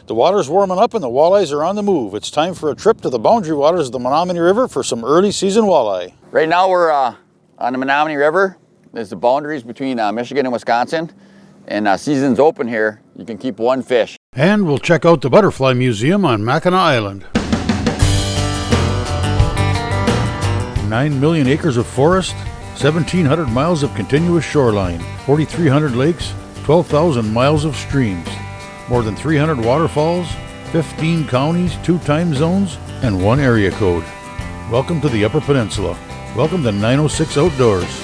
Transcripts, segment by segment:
The water's warming up and the walleyes are on the move. It's time for a trip to the boundary waters of the Menominee River for some early season walleye. Right now we're on the Menominee River. There's the boundaries between Michigan and Wisconsin. And season's open here. You can keep one fish. And we'll check out the Butterfly Museum on Mackinac Island. 9 million acres of forest, 1,700 miles of continuous shoreline, 4,300 lakes, 12,000 miles of streams, more than 300 waterfalls, 15 counties, 2 time zones, and 1 area code. Welcome to the Upper Peninsula. Welcome to 906 Outdoors.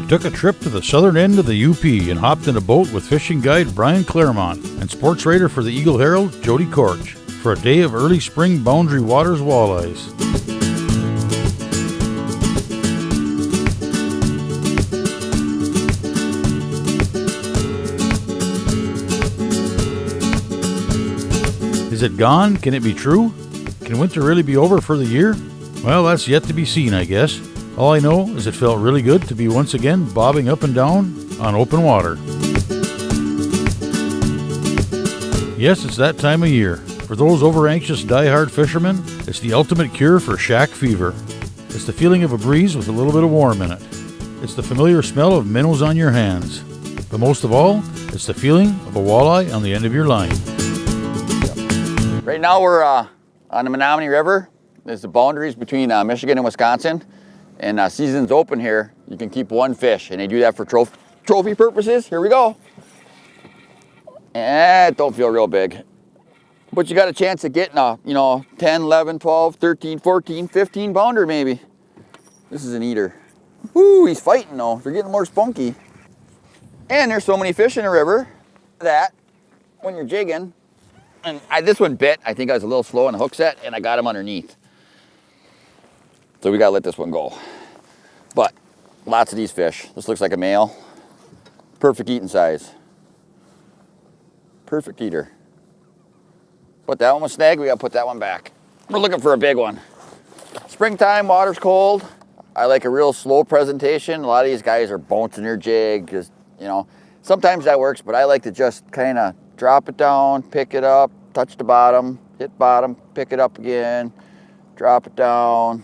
Took a trip to the southern end of the UP and hopped in a boat with fishing guide Brian Claremont and sports writer for the Eagle Herald, Jody Korch, for a day of early spring boundary waters walleyes. Is it gone? Can it be true? Can winter really be over for the year? Well, that's yet to be seen, I guess. All I know is it felt really good to be once again bobbing up and down on open water. Yes, it's that time of year. For those over-anxious die-hard fishermen, it's the ultimate cure for shack fever. It's the feeling of a breeze with a little bit of warm in it. It's the familiar smell of minnows on your hands. But most of all, it's the feeling of a walleye on the end of your line. Right now we're on the Menominee River. There's the boundaries between Michigan and Wisconsin. And season's open here. You can keep one fish, and they do that for trophy purposes. Here we go. It don't feel real big. But you got a chance of getting a, 10, 11, 12, 13, 14, 15 pounder maybe. This is an eater. Woo, he's fighting though. They're getting more spunky. And there's so many fish in the river that when you're jigging, and this one bit, I think I was a little slow on the hook set, and I got him underneath. So we gotta let this one go. But lots of these fish. This looks like a male. Perfect eating size. Perfect eater. Put that one was snagged, we gotta put that one back. We're looking for a big one. Springtime, water's cold. I like a real slow presentation. A lot of these guys are bouncing their jig, just, sometimes that works, but I like to just kind of drop it down, pick it up, touch the bottom, hit bottom, pick it up again, drop it down.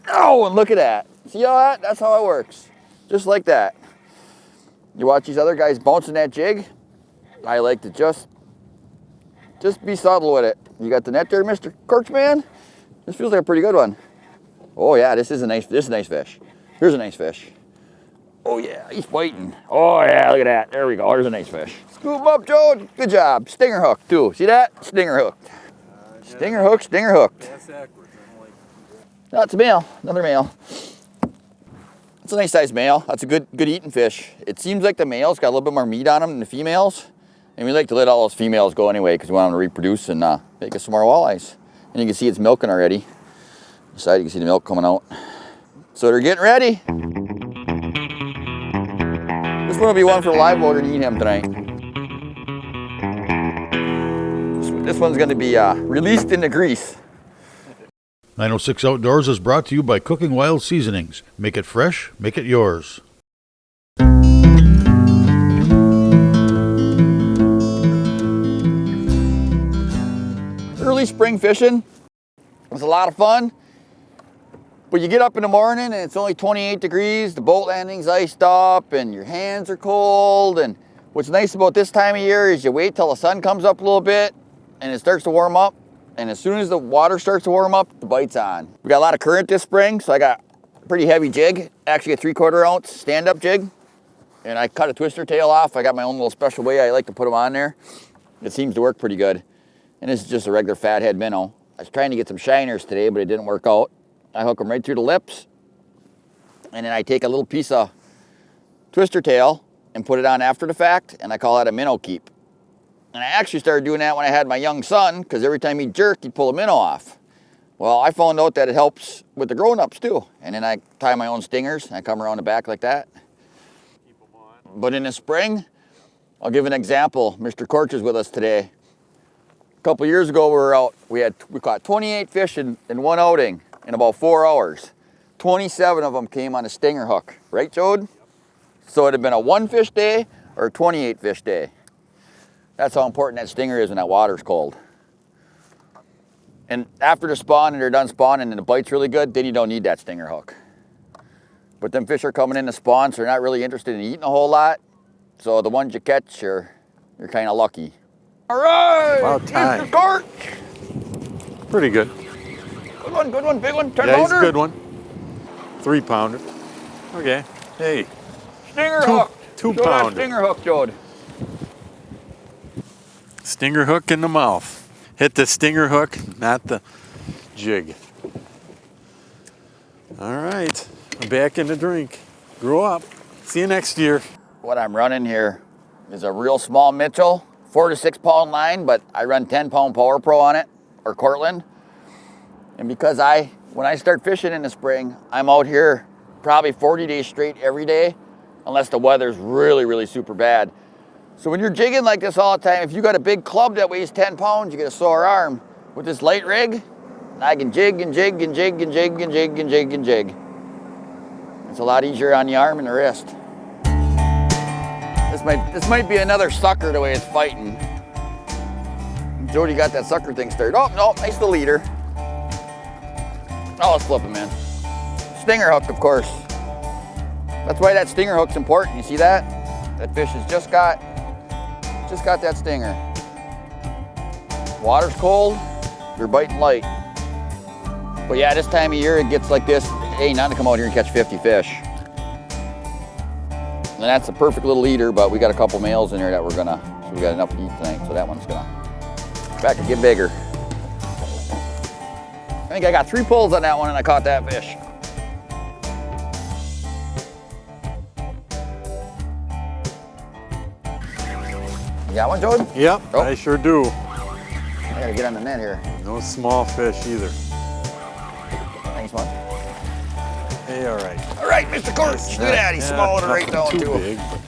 Oh, and look at that. See all that? That's how it works. Just like that. You watch these other guys bouncing that jig. I like to just be subtle with it. You got the net there, Mr. Korchman? This feels like a pretty good one. Oh yeah, this is a nice fish. Here's a nice fish. Oh yeah, he's fighting. Oh yeah, look at that. There we go. There's a nice fish. Scoop him up, Joe. Good job. Stinger hook too. See that? Stinger hook. Stinger hook, stinger hooked. That's accurate. No, it's a male, another male. It's a nice sized male. That's a good eating fish. It seems like the male's got a little bit more meat on them than the females. And we like to let all those females go anyway because we want them to reproduce and make us some more walleyes. And you can see it's milking already. The side you can see the milk coming out. So they're getting ready. This one will be one for the live loader to eat him tonight. This one's gonna be released into grease. 906 Outdoors is brought to you by Cooking Wild Seasonings. Make it fresh, make it yours. Early spring fishing was a lot of fun, but you get up in the morning and it's only 28 degrees, the boat landing's iced up and your hands are cold. And what's nice about this time of year is you wait till the sun comes up a little bit and it starts to warm up. And as soon as the water starts to warm up, the bite's on. We got a lot of current this spring, so I got a pretty heavy jig, actually a 3/4 ounce stand-up jig. And I cut a twister tail off. I got my own little special way I like to put them on there. It seems to work pretty good. And this is just a regular fathead minnow. I was trying to get some shiners today, but it didn't work out. I hook them right through the lips. And then I take a little piece of twister tail and put it on after the fact, and I call that a minnow keep. And I actually started doing that when I had my young son, because every time he'd jerk, he'd pull a minnow off. Well, I found out that it helps with the grown-ups too. And then I tie my own stingers, and I come around the back like that. Keep them on. But in the spring, I'll give an example. Mr. Korch is with us today. A couple years ago, we were out. We caught 28 fish in one outing in about 4 hours. 27 of them came on a stinger hook. Right, Jode? Yep. So it'd have been a 1 fish day or a 28 fish day. That's how important that stinger is when that water's cold. And after the spawn and they're done spawning and the bite's really good, then you don't need that stinger hook. But them fish are coming in to spawn, so they're not really interested in eating a whole lot. So the ones you catch, you're kind of lucky. All right, About time. Mr. Korch. Pretty good. Good one, big one, 10 Yeah, he's pounder. a good one. 3 pounder. Okay. Hey. Stinger hook. 2 Show that pounder. stinger hook, Jode. Stinger hook in the mouth. Hit the stinger hook, not the jig. All right. I'm back in the drink. Grow up. See you next year. What I'm running here is a real small Mitchell, 4 to 6 pound line, but I run 10 pound Power Pro on it, or Cortland. And because when I start fishing in the spring, I'm out here probably 40 days straight every day, unless the weather's really, really super bad. So when you're jigging like this all the time, if you got a big club that weighs 10 pounds, you get a sore arm. With this light rig, I can jig and jig and jig and jig and jig and jig and jig. It's a lot easier on the arm and the wrist. This might be another sucker the way it's fighting. Jody got that sucker thing started. Oh, no, nice little leader. Oh, let's flip him in. Stinger hook, of course. That's why that stinger hook's important. You see that? That fish has just got that stinger. Water's cold, you're biting light. But yeah, this time of year it gets like this. Hey, not to come out here and catch 50 fish. And that's a perfect little leader, but we got a couple males in there that so we got enough to eat tonight, so that one's gonna back and get bigger. I think I got 3 pulls on that one and I caught that fish. You got one, Jordan? Yep, Oh. I sure do. I gotta get on the net here. No small fish either. Thanks, man. Hey, all right. All right, Mr. Korch. Look at that, he's swallowed it right down too too. big, but...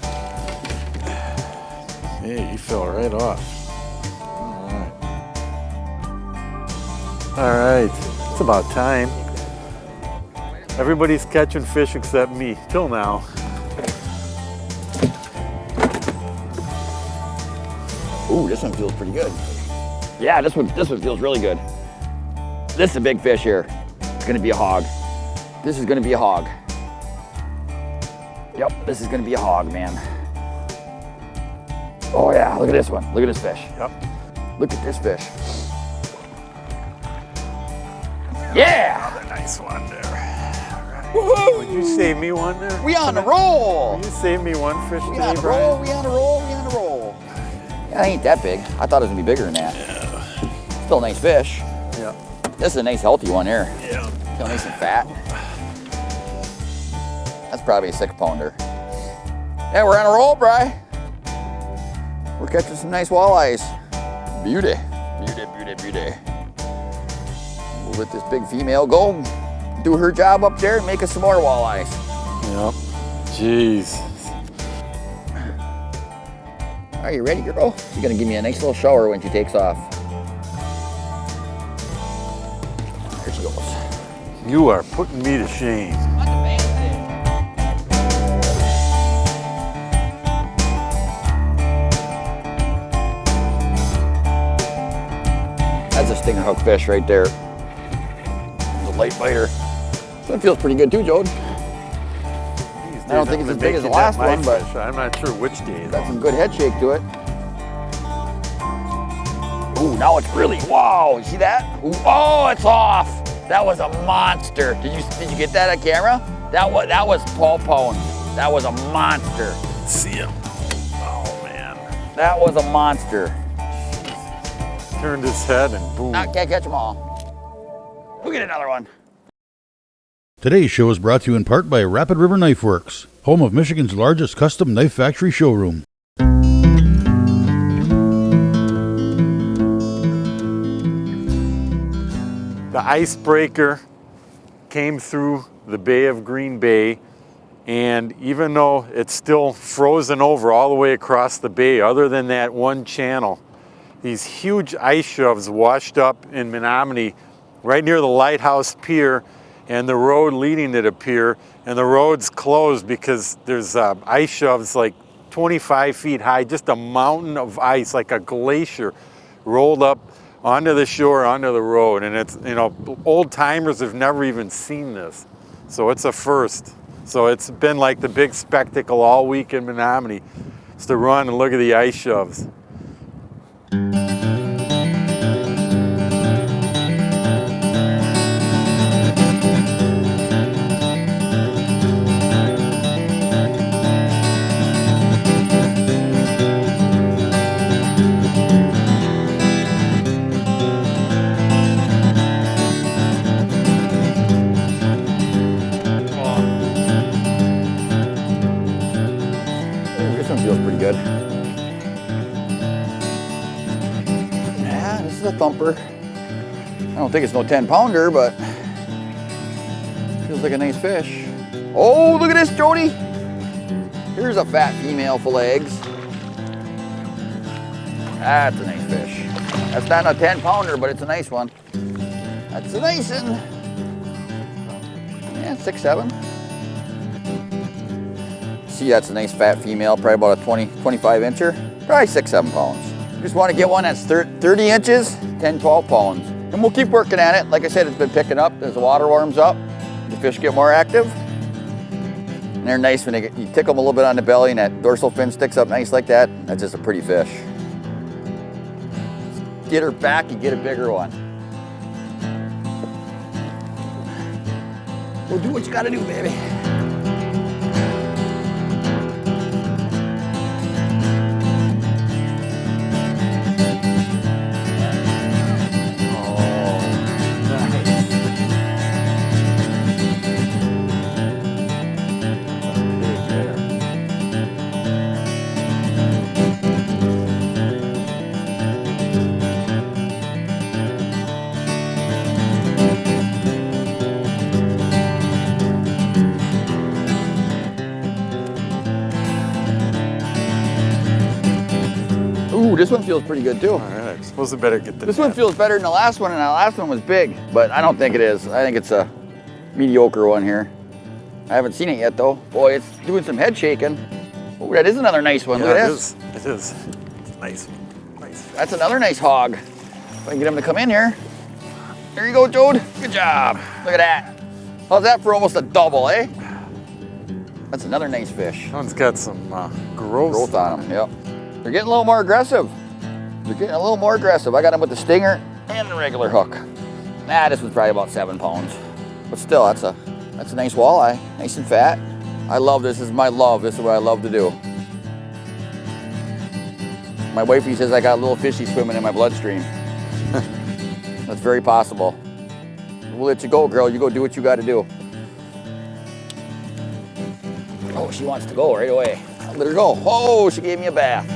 Hey, he fell right off. All right, it's about time. Everybody's catching fish except me, till now. Ooh, this one feels pretty good. Yeah, this one feels really good. This is a big fish here. It's gonna be a hog. This is gonna be a hog. Yep, this is gonna be a hog, man. Oh yeah, look at this one. Look at this fish. Yep. Look at this fish. Yeah! Another nice one there. Woohoo! Would you save me one there? We on the roll! Will you save me one fish We today, on the Brian? roll, we on the roll, we on the roll. Yeah, it ain't that big. I thought it was gonna be bigger than that. Yeah. Still a nice fish. Yeah. This is a nice healthy one here. Yeah. Still nice and fat. That's probably a 6 pounder. Yeah, we're on a roll, Bri. We're catching some nice walleyes. Beauty. Beauty, beauty, beauty. We'll let this big female go do her job up there and make us some more walleyes. Yep. Jeez. Are you ready, girl? She's gonna give me a nice little shower when she takes off. There she goes. You are putting me to shame. That's a stinger hook fish right there. It's a light biter. This one feels pretty good too, Jode. I don't think it's as big as the last one, but I'm not sure which day. got some good head shake to it. Ooh, now it's really, wow, you see that? Ooh, oh, it's off. That was a monster. Did you get that on camera? That was 12 pounds. That was a monster. See him. Oh man. That was a monster. Turned his head and boom. Can't catch them all. We'll get another one. Today's show is brought to you in part by Rapid River Knife Works, home of Michigan's largest custom knife factory showroom. The icebreaker came through the Bay of Green Bay, and even though it's still frozen over all the way across the bay, other than that one channel, these huge ice shelves washed up in Menominee right near the Lighthouse Pier and the road leading to the pier, and the road's closed because there's ice shelves like 25 feet high, just a mountain of ice, like a glacier rolled up onto the shore, onto the road. And it's, you know, old timers have never even seen this. So it's a first. So it's been like the big spectacle all week in Menominee, is to run and look at the ice shelves. Feels pretty good. Yeah, this is a thumper. I don't think it's no 10-pounder, but feels like a nice fish. Oh, look at this, Jody. Here's a fat female full of eggs. That's a nice fish. That's not a 10-pounder, but it's a nice one. That's a nice one. Yeah, 6, 7. See, that's a nice fat female, probably about a 25 incher, probably 6, 7 pounds. Just want to get one that's 30 inches, 10, 12 pounds. And we'll keep working at it. Like I said, it's been picking up as the water warms up, the fish get more active. And they're nice when you tickle them a little bit on the belly and that dorsal fin sticks up nice like that. That's just a pretty fish. Get her back and get a bigger one. Well, do what you gotta do, baby. Ooh, this one feels pretty good too. All right, suppose I better get this one feels better than the last one, and the last one was big, but I don't think it is. I think it's a mediocre one here. I haven't seen it yet though. Boy, it's doing some head shaking. Oh, that is another nice one. Yeah, look at this. It is. It's nice. Nice. That's another nice hog. If I can get him to come in here. There you go, Jode. Good job. Look at that. How's that for almost a double, eh? That's another nice fish. That one's got some growth on them, yep. They're getting a little more aggressive. They're getting a little more aggressive. I got them with the stinger and the regular hook. Nah, this one's probably about 7 pounds. But still, that's a nice walleye, nice and fat. I love this. This is my love. This is what I love to do. My wifey says I got a little fishy swimming in my bloodstream. That's very possible. We'll let you go, girl. You go do what you got to do. Oh, she wants to go right away. I'll let her go. Oh, she gave me a bath.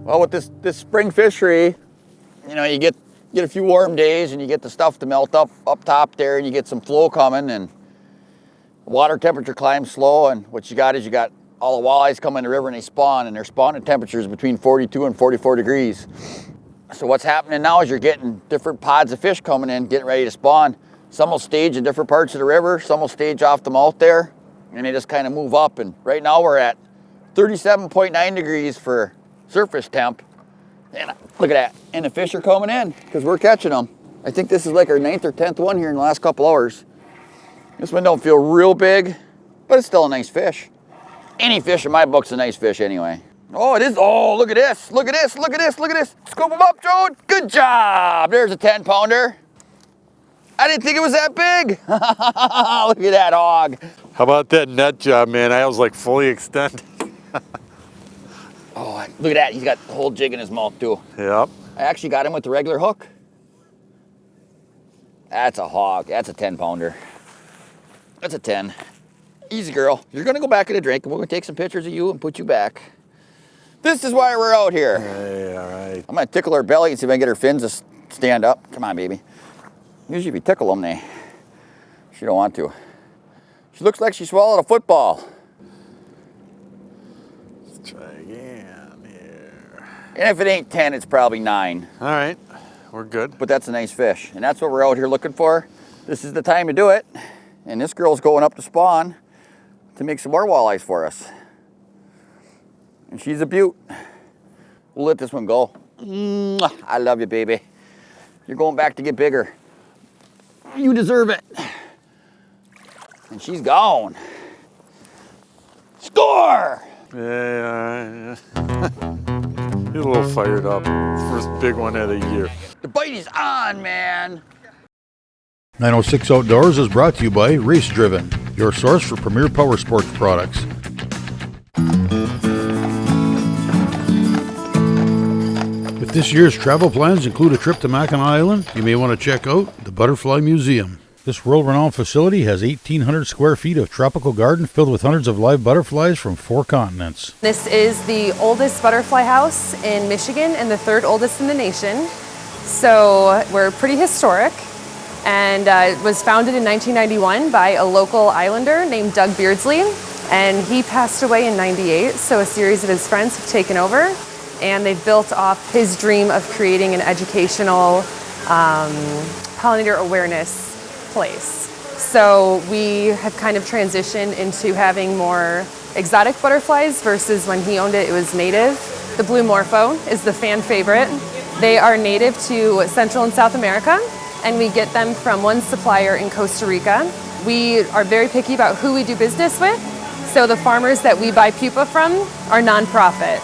Well, with this spring fishery, you know, you get a few warm days and you get the stuff to melt up top there, and you get some flow coming, and water temperature climbs slow, and what you got is you got all the walleyes come in the river and they spawn, and their spawning temperatures between 42 and 44 degrees. So what's happening now is you're getting different pods of fish coming in, getting ready to spawn. Some will stage in different parts of the river, some will stage off the mouth there, and they just kind of move up. And right now we're at 37.9 degrees for surface temp. And look at that. And the fish are coming in because we're catching them. I think this is like our 9th or 10th one here in the last couple hours. This one don't feel real big, but it's still a nice fish. Any fish in my book's a nice fish anyway. Oh, it is. Oh, look at this. Look at this. Look at this. Look at this. Scoop them up, Joe. Good job. There's a 10-pounder. I didn't think it was that big. Look at that hog. How about that net job, man? I was like fully extended. Oh, look at that. He's got the whole jig in his mouth too. Yep. I actually got him with the regular hook. That's a hog. That's a 10-pounder. That's a 10. Easy, girl. You're going to go back in a drink, and we're going to take some pictures of you and put you back. This is why we're out here. Hey, all right. I'm going to tickle her belly and see if I can get her fins to stand up. Come on, baby. Usually if you tickle them, she don't want to. She looks like she swallowed a football. Let's try again here. And if it ain't 10, it's probably 9. All right, we're good. But that's a nice fish, and that's what we're out here looking for. This is the time to do it. And this girl's going up to spawn to make some more walleyes for us. And she's a beaut. We'll let this one go. I love you, baby. You're going back to get bigger. You deserve it. And she's gone. Score! Yeah, you're a little fired up. First big one of the year. The bite is on, man. 906 Outdoors is brought to you by Race Driven, your source for premier power sports products. If this year's travel plans include a trip to Mackinac Island, you may want to check out the Butterfly Museum. This world-renowned facility has 1,800 square feet of tropical garden filled with hundreds of live butterflies from 4 continents. This is the oldest butterfly house in Michigan and the 3rd oldest in the nation. So we're pretty historic. And it was founded in 1991 by a local islander named Doug Beardsley. And he passed away in '98, so a series of his friends have taken over. And they've built off his dream of creating an educational pollinator awareness place. So we have kind of transitioned into having more exotic butterflies versus when he owned it, it was native. The blue morpho is the fan favorite. They are native to Central and South America, and we get them from one supplier in Costa Rica. We are very picky about who we do business with. So the farmers that we buy pupa from are nonprofit.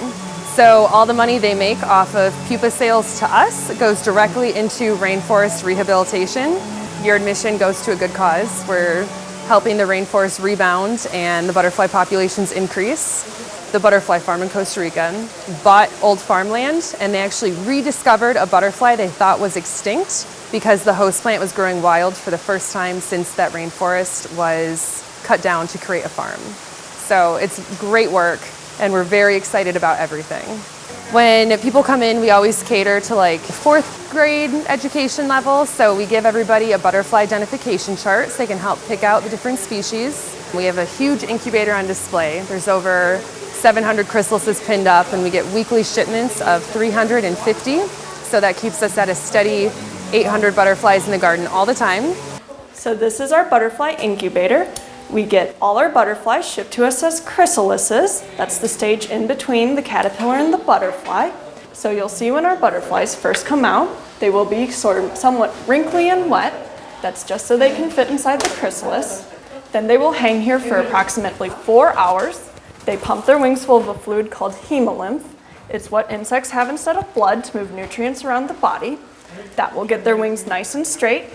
So all the money they make off of pupa sales to us goes directly into rainforest rehabilitation. Your admission goes to a good cause. We're helping the rainforest rebound and the butterfly populations increase. The butterfly farm in Costa Rica bought old farmland, and they actually rediscovered a butterfly they thought was extinct because the host plant was growing wild for the first time since that rainforest was cut down to create a farm. So it's great work, and we're very excited about everything. When people come in, we always cater to like 4th grade education level. So we give everybody a butterfly identification chart so they can help pick out the different species. We have a huge incubator on display. There's over 700 chrysalises pinned up, and we get weekly shipments of 350. So that keeps us at a steady 800 butterflies in the garden all the time. So this is our butterfly incubator. We get all our butterflies shipped to us as chrysalises. That's the stage in between the caterpillar and the butterfly. So you'll see when our butterflies first come out, they will be sort of somewhat wrinkly and wet. That's just so they can fit inside the chrysalis. Then they will hang here for approximately 4 hours. They pump their wings full of a fluid called hemolymph. It's what insects have instead of blood to move nutrients around the body. That will get their wings nice and straight.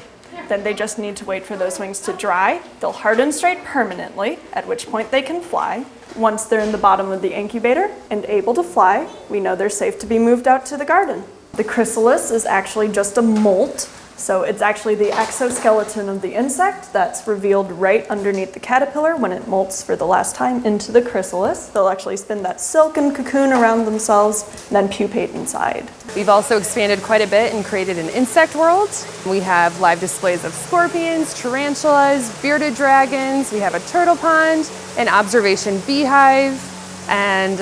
Then they just need to wait for those wings to dry. They'll harden straight permanently, at which point they can fly. Once they're in the bottom of the incubator and able to fly, we know they're safe to be moved out to the garden. The chrysalis is actually just a molt. So it's actually the exoskeleton of the insect that's revealed right underneath the caterpillar when it molts for the last time into the chrysalis. They'll actually spin that silken cocoon around themselves, then pupate inside. We've also expanded quite a bit and created an insect world. We have live displays of scorpions, tarantulas, bearded dragons. We have a turtle pond, an observation beehive, and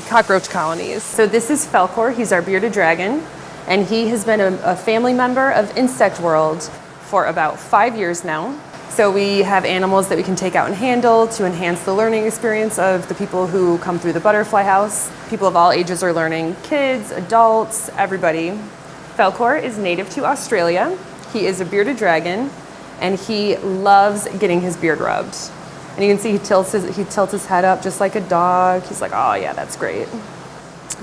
cockroach colonies. So this is Falcor. He's our bearded dragon. And he has been a family member of Insect World for about 5 years now. So we have animals that we can take out and handle to enhance the learning experience of the people who come through the butterfly house. People of all ages are learning, kids, adults, everybody. Falkor is native to Australia. He is a bearded dragon, and he loves getting his beard rubbed. And you can see he tilts his head up just like a dog. He's like, oh yeah, that's great.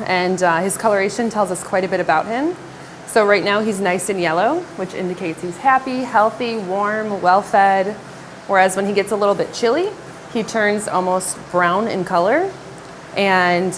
And his coloration tells us quite a bit about him. So right now he's nice and yellow, which indicates he's happy, healthy, warm, well-fed. Whereas when he gets a little bit chilly, he turns almost brown in color. And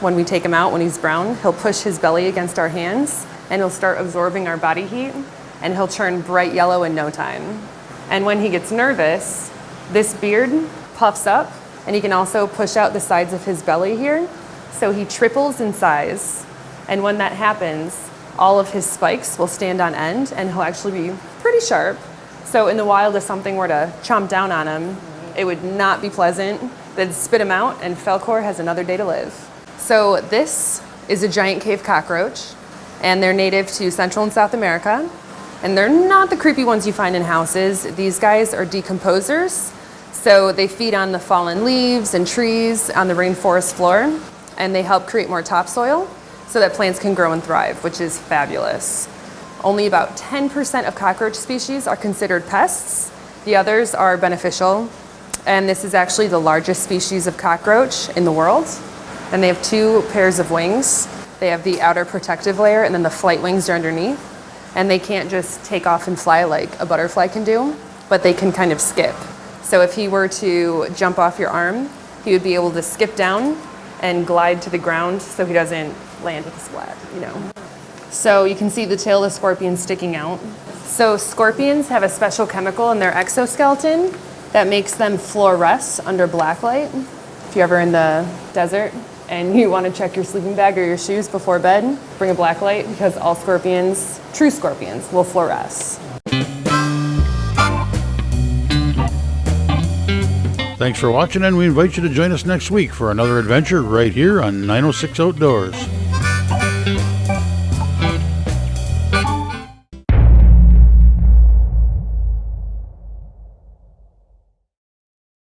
when we take him out, when he's brown, he'll push his belly against our hands and he'll start absorbing our body heat, and he'll turn bright yellow in no time. And when he gets nervous, this beard puffs up, and he can also push out the sides of his belly here. So he triples in size. And when that happens, all of his spikes will stand on end, and he'll actually be pretty sharp. So in the wild, if something were to chomp down on him, it would not be pleasant. They'd spit him out, and Falkor has another day to live. So this is a giant cave cockroach, and they're native to Central and South America. And they're not the creepy ones you find in houses. These guys are decomposers. So they feed on the fallen leaves and trees on the rainforest floor, and they help create more topsoil so that plants can grow and thrive, which is fabulous. Only about 10% of cockroach species are considered pests. The others are beneficial. And this is actually the largest species of cockroach in the world. And they have 2 pairs of wings. They have the outer protective layer, and then the flight wings are underneath. And they can't just take off and fly like a butterfly can do, but they can kind of skip. So if he were to jump off your arm, he would be able to skip down and glide to the ground so he doesn't land with a splat, you know. So you can see the tail of the scorpion sticking out. So scorpions have a special chemical in their exoskeleton that makes them fluoresce under black light. If you're ever in the desert and you want to check your sleeping bag or your shoes before bed, bring a black light, because all scorpions, true scorpions, will fluoresce. Thanks for watching, and we invite you to join us next week for another adventure right here on 906 Outdoors.